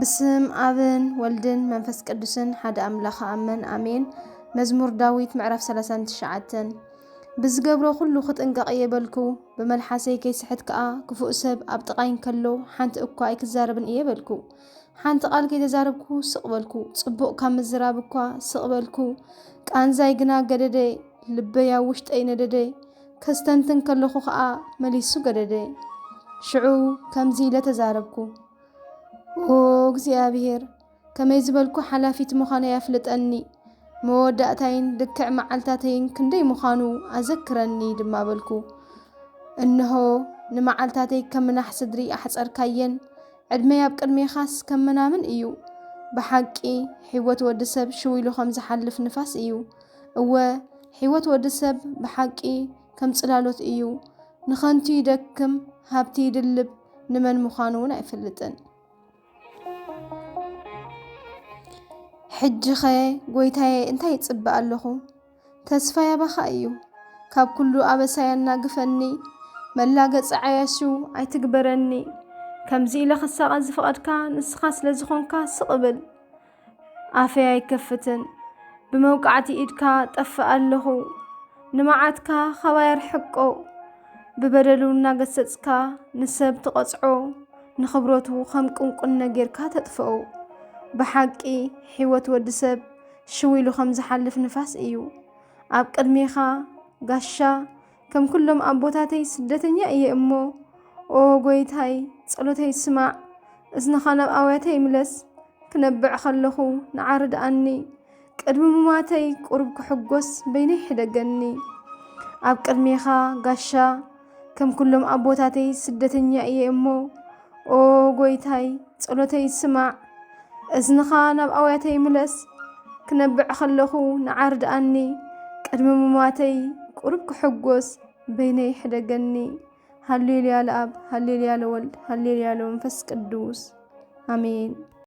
بسم أبن ولدن منفس قدسن حد أملاخ أمن آمين. مزمور داويت معرف 39 بزقبرو كله خط انقق يبلكو بملحسي كي سحت كأ كفؤ سب أبتقين كلو حانت أكوا ايك الزاربن يبلكو حانت قال كي تزاربكو سقبلكو صبوق كام الزرابكوا سقبلكو كان زايقنا قددي لبيا وشت اي نددي كستنتن كلو خقا مليسو قددي شعو كم زيلة تزاربكو እግዚአብሔር ከመይ ዝበልኩ ሓላፊት ምዃነ ያፍልጠኒ መወዳእታይን ድክዕ መዓልታተይን ክንደይ ምዃኑ ኣዘክረኒ ድማ በልኩ እንሆ ንመዓልታተይ ከም ናሕ ስድሪ ኣሕፀርካየን ዕድመይ ኣብ ቅድሜኻስ ከም ምናምን እዩ ብሓቂ ሕይወት ወዲ ሰብ ሽው ኢሉ ከም ዝሓልፍ ንፋስ እዩ እወ ሕይወት ወዲ ሰብ ብሓቂ ከም ጽላሎት እዩ ንኸንቱ ይደክም ሃብቲ ይድልብ ንመን ምዃኑ እውን ኣይፈልጥን ሕጅኸ ጎይታዬ እንታይ ይጽብእ ኣለኹ ተስፋ ያባኻ እዩ ካብ ኩሉ ኣበሳያና ግፈኒ መላገጽ ዓያሱ ኣይትግበረኒ ከምዚ ኢለ ኽሳቐ ዝፍቐድካ ንስኻ ስለ ዝኾንካ ስቕብል ኣፈይ ኣይከፍትን ብመውቃዕቲ ኢድካ ጠፍእ ኣለኹ ንመዓትካ ኸባይ ርሕቆ ብበደሉ እናገሰጽካ ንሰብ ትቐጽዖ ንኽብሮቱ ከም ቁንቁን ነጌርካ ተጥፍኦ ብሓቂ ሕይወት ወዲ ሰብ ሽው ኢሉ ከም ዝሓልፍ ንፋስ እዩ ኣብ ቅድሜኻ ጋሻ ከም ኩሎም ኣቦታተይ ስደተኛ እየ እሞ ኦ ጎይታይ ጸሎተይ ስማዕ እዝንኻ ናብ ኣውያተይ ምለስ ክነብዕ ከለኹ ንዓርድኣኒ ቅድሚ ምማተይ ቁርብ ክሕጎስ በይነይ ሕደገኒ ኣብ ቅድሜኻ ጋሻ ከም ኩሎም ኣቦታተይ ስደተኛ እየ እሞ ኦ ጎይታይ ጸሎተይ ስማዕ እዝንኻ ናብ ኣውያተይ ምለስ ክነብዕ ከለኹ ንዓርድኣኒ ቅድሚ ምማተይ ቁርብ ክሕጎስ በይነይ ሕደገኒ ሃሌሉያ ለኣብ ሃሌሉያ ለወልድ ሃሌሉያ ለመንፈስ ቅዱስ ኣሜን